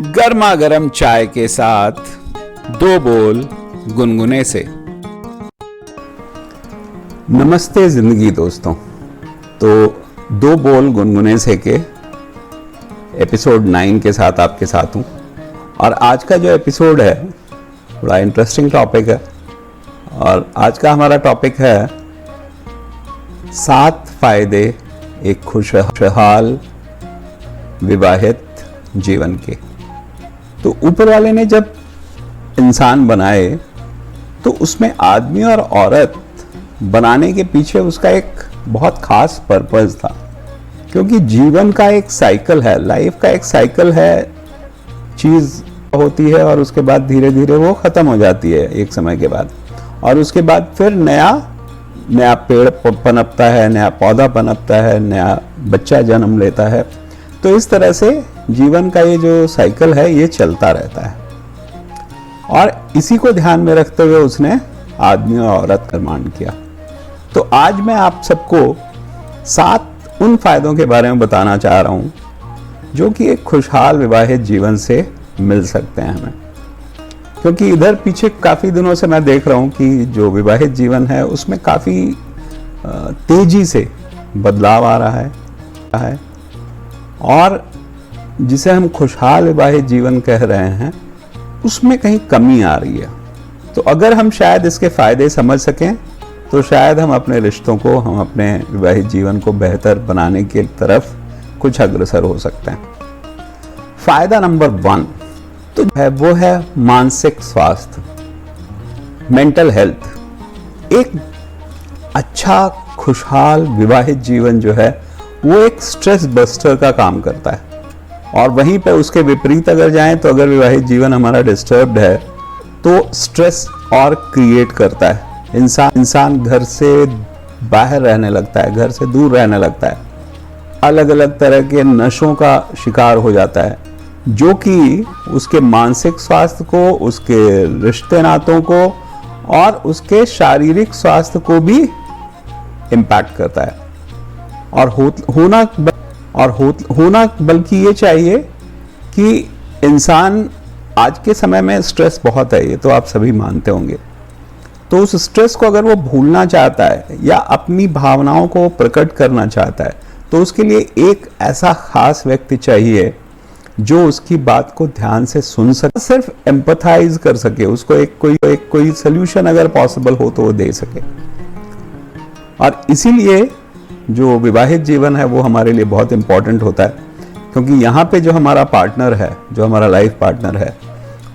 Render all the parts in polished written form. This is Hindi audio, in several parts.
गर्मा गर्म चाय के साथ दो बोल गुनगुने से। नमस्ते जिंदगी दोस्तों। तो दो बोल गुनगुने से के एपिसोड 9 के साथ आपके साथ हूँ। और आज का जो एपिसोड है बड़ा इंटरेस्टिंग टॉपिक है। और आज का हमारा टॉपिक है 7 फायदे एक खुशहाल विवाहित जीवन के। तो ऊपर वाले ने जब इंसान बनाए तो उसमें आदमी और औरत बनाने के पीछे उसका एक बहुत खास पर्पस था, क्योंकि जीवन का एक साइकिल है, लाइफ का एक साइकिल है। चीज होती है और उसके बाद धीरे धीरे वो खत्म हो जाती है एक समय के बाद, और उसके बाद फिर नया पेड़ पनपता है, नया पौधा पनपता है, नया बच्चा जन्म लेता है। तो इस तरह से जीवन का ये जो साइकिल है ये चलता रहता है। और इसी को ध्यान में रखते हुए उसने आदमी और औरत का निर्माण किया। तो आज मैं आप सबको 7 उन फायदों के बारे में बताना चाह रहा हूं जो कि एक खुशहाल विवाहित जीवन से मिल सकते हैं हमें। क्योंकि इधर पीछे काफी दिनों से मैं देख रहा हूं कि जो विवाहित जीवन है उसमें काफी तेजी से बदलाव आ रहा है और जिसे हम खुशहाल विवाहित जीवन कह रहे हैं उसमें कहीं कमी आ रही है। तो अगर हम शायद इसके फायदे समझ सकें तो शायद हम अपने रिश्तों को, हम अपने विवाहित जीवन को बेहतर बनाने की तरफ कुछ अग्रसर हो सकते हैं। फायदा नंबर 1 तो है वो है मानसिक स्वास्थ्य, मेंटल हेल्थ। एक अच्छा खुशहाल विवाहित जीवन जो है वो एक स्ट्रेस बस्टर का काम करता है। और वहीं पे उसके विपरीत अगर जाएं तो अगर विवाहित जीवन हमारा डिस्टर्ब्ड है तो स्ट्रेस और क्रिएट करता है। इंसान घर से बाहर रहने लगता है, घर से दूर रहने लगता है, अलग अलग तरह के नशों का शिकार हो जाता है, जो कि उसके मानसिक स्वास्थ्य को, उसके रिश्ते नातों को और उसके शारीरिक स्वास्थ्य को भी इम्पैक्ट करता है। और होना बल्कि ये चाहिए कि इंसान, आज के समय में स्ट्रेस बहुत है, ये तो आप सभी मानते होंगे। तो उस स्ट्रेस को अगर वो भूलना चाहता है या अपनी भावनाओं को प्रकट करना चाहता है तो उसके लिए एक ऐसा खास व्यक्ति चाहिए जो उसकी बात को ध्यान से सुन सके, सिर्फ एम्पथाइज कर सके, उसको एक कोई सोल्यूशन अगर पॉसिबल हो तो वो दे सके। और इसीलिए जो विवाहित जीवन है वो हमारे लिए बहुत इंपॉर्टेंट होता है, क्योंकि यहाँ पे जो हमारा पार्टनर है, जो हमारा लाइफ पार्टनर है,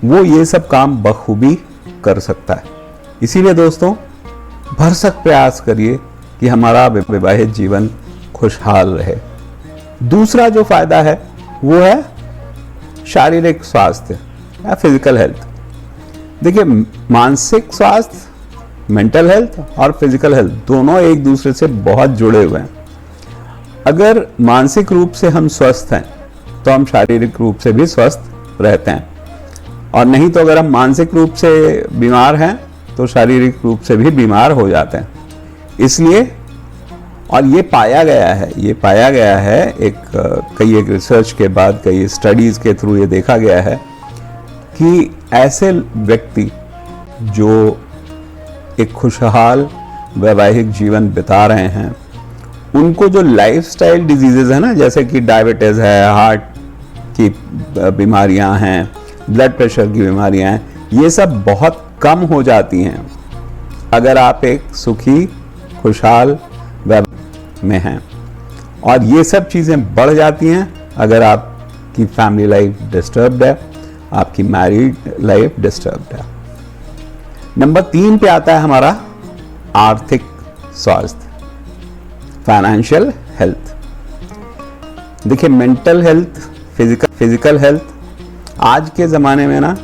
वो ये सब काम बखूबी कर सकता है। इसीलिए दोस्तों भरसक प्रयास करिए कि हमारा विवाहित जीवन खुशहाल रहे। दूसरा जो फायदा है वो है शारीरिक स्वास्थ्य या फिजिकल हेल्थ। देखिए, मानसिक स्वास्थ्य, मेंटल हेल्थ और फिजिकल हेल्थ दोनों एक दूसरे से बहुत जुड़े हुए हैं। अगर मानसिक रूप से हम स्वस्थ हैं तो हम शारीरिक रूप से भी स्वस्थ रहते हैं, और नहीं तो अगर हम मानसिक रूप से बीमार हैं तो शारीरिक रूप से भी बीमार हो जाते हैं। इसलिए, और ये पाया गया है कई रिसर्च के बाद, कई स्टडीज के थ्रू ये देखा गया है कि ऐसे व्यक्ति जो एक खुशहाल वैवाहिक जीवन बिता रहे हैं, उनको जो लाइफस्टाइल डिजीजेज है ना, जैसे कि डायबिटीज है, हार्ट की बीमारियां हैं, ब्लड प्रेशर की बीमारियां हैं, ये सब बहुत कम हो जाती हैं अगर आप एक सुखी खुशहाल में हैं। और ये सब चीजें बढ़ जाती हैं अगर आपकी फैमिली लाइफ डिस्टर्ब्ड है, आपकी मैरिड लाइफ डिस्टर्ब्ड है। नंबर 3 पे आता है हमारा आर्थिक स्वास्थ्य, फाइनेंशियल हेल्थ। देखिए, मेंटल हेल्थ, फिजिकल हेल्थ आज के ज़माने में ना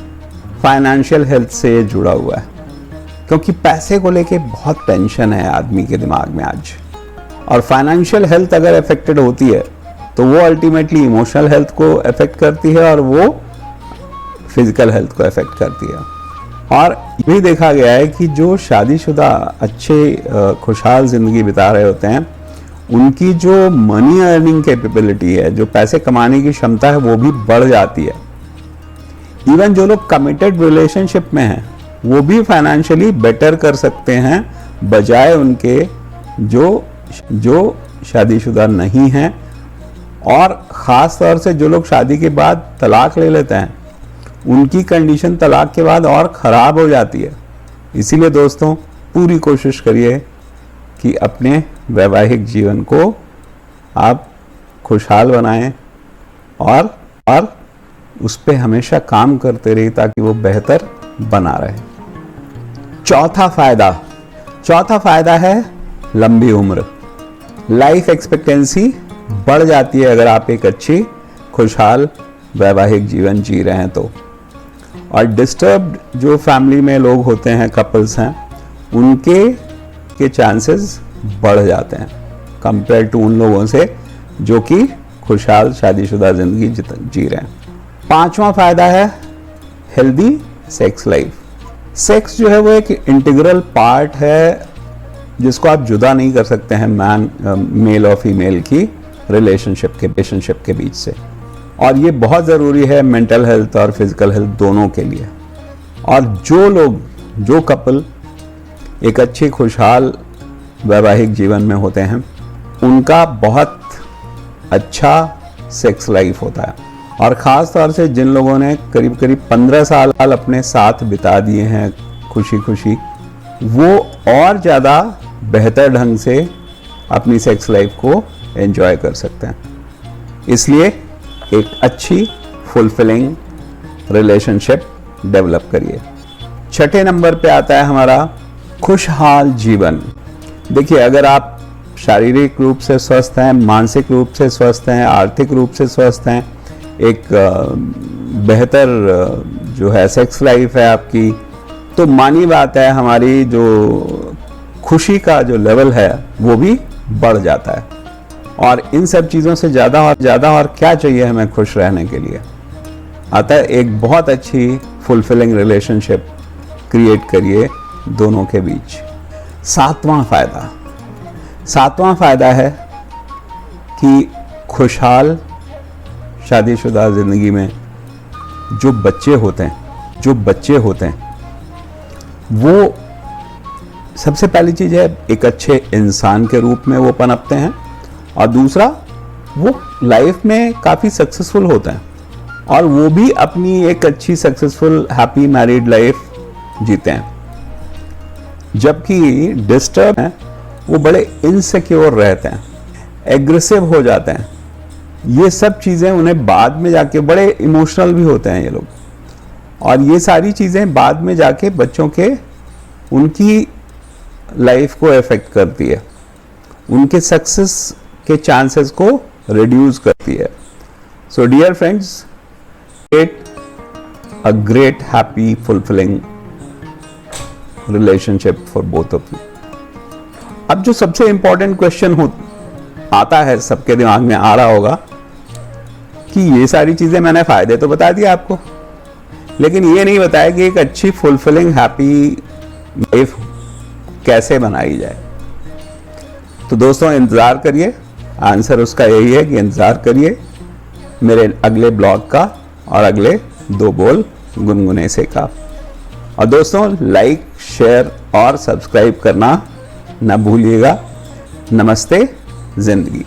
फाइनेंशियल हेल्थ से जुड़ा हुआ है, क्योंकि पैसे को लेके बहुत टेंशन है आदमी के दिमाग में आज। और फाइनेंशियल हेल्थ अगर अफेक्टेड होती है तो वो अल्टीमेटली इमोशनल हेल्थ को अफेक्ट करती है और वो फिजिकल हेल्थ को अफेक्ट करती है। और ये भी देखा गया है कि जो शादीशुदा अच्छे खुशहाल जिंदगी बिता रहे होते हैं, उनकी जो मनी अर्निंग कैपेबिलिटी है, जो पैसे कमाने की क्षमता है, वो भी बढ़ जाती है। इवन जो लोग कमिटेड रिलेशनशिप में हैं वो भी फाइनेंशियली बेटर कर सकते हैं बजाय उनके जो शादीशुदा नहीं हैं। और ख़ास तौर से जो लोग शादी के बाद तलाक ले लेते हैं उनकी कंडीशन तलाक के बाद और ख़राब हो जाती है। इसीलिए दोस्तों पूरी कोशिश करिए कि अपने वैवाहिक जीवन को आप खुशहाल बनाएं और उस पर हमेशा काम करते रहिए ताकि वो बेहतर बना रहे। चौथा फायदा है लंबी उम्र। लाइफ एक्सपेक्टेंसी बढ़ जाती है अगर आप एक अच्छी खुशहाल वैवाहिक जीवन जी रहे हैं तो। और डिस्टर्ब्ड जो फैमिली में लोग होते हैं, कपल्स हैं, उनके चांसेस बढ़ जाते हैं कंपेयर टू उन लोगों से जो कि खुशहाल शादीशुदा जिंदगी जी रहे हैं। पांचवा फायदा है हेल्दी सेक्स लाइफ। सेक्स जो है वो एक इंटीग्रल पार्ट है जिसको आप जुदा नहीं कर सकते हैं मेल और फीमेल की रिलेशनशिप के बीच से। और ये बहुत ज़रूरी है मेंटल हेल्थ और फिजिकल हेल्थ दोनों के लिए। और जो कपल एक अच्छी खुशहाल वैवाहिक जीवन में होते हैं उनका बहुत अच्छा सेक्स लाइफ होता है। और ख़ास तौर से जिन लोगों ने करीब 15 साल अपने साथ बिता दिए हैं खुशी खुशी, वो और ज़्यादा बेहतर ढंग से अपनी सेक्स लाइफ को एंजॉय कर सकते हैं। इसलिए एक अच्छी फुलफिलिंग रिलेशनशिप डेवलप करिए। छठे नंबर पे आता है हमारा खुशहाल जीवन। देखिए, अगर आप शारीरिक रूप से स्वस्थ हैं, मानसिक रूप से स्वस्थ हैं, आर्थिक रूप से स्वस्थ हैं, एक बेहतर जो है सेक्स लाइफ है आपकी, तो मानी बात है हमारी जो खुशी का जो लेवल है वो भी बढ़ जाता है। और इन सब चीज़ों से ज़्यादा और क्या चाहिए हमें खुश रहने के लिए। अतः एक बहुत अच्छी फुलफिलिंग रिलेशनशिप क्रिएट करिए दोनों के बीच। सातवां फायदा है कि खुशहाल शादीशुदा ज़िंदगी में जो बच्चे होते हैं वो सबसे पहली चीज़ है एक अच्छे इंसान के रूप में वो पनपते हैं। और दूसरा, वो लाइफ में काफ़ी सक्सेसफुल होते हैं और वो भी अपनी एक अच्छी सक्सेसफुल हैप्पी मैरिड लाइफ जीते हैं। जबकि डिस्टर्ब हैं वो बड़े इनसिक्योर रहते हैं, एग्रेसिव हो जाते हैं। ये सब चीज़ें उन्हें बाद में जाके, बड़े इमोशनल भी होते हैं ये लोग, और ये सारी चीज़ें बाद में जाके बच्चों के उनकी लाइफ को इफेक्ट करती है, उनके सक्सेस के चांसेस को रिड्यूस करती है। So dear friends, create a great happy fulfilling relationship for both of you. अब जो सबसे इंपॉर्टेंट क्वेश्चन आता है, सबके दिमाग में आ रहा होगा कि ये सारी चीजें मैंने फायदे तो बता दिए आपको, लेकिन ये नहीं बताया कि एक अच्छी फुलफिलिंग हैप्पी लाइफ कैसे बनाई जाए। तो दोस्तों इंतजार करिए, आंसर उसका यही है कि इंतजार करिए मेरे अगले ब्लॉग का और अगले 2 बोल गुनगुने से का। और दोस्तों लाइक, शेयर और सब्सक्राइब करना ना भूलिएगा। नमस्ते जिंदगी।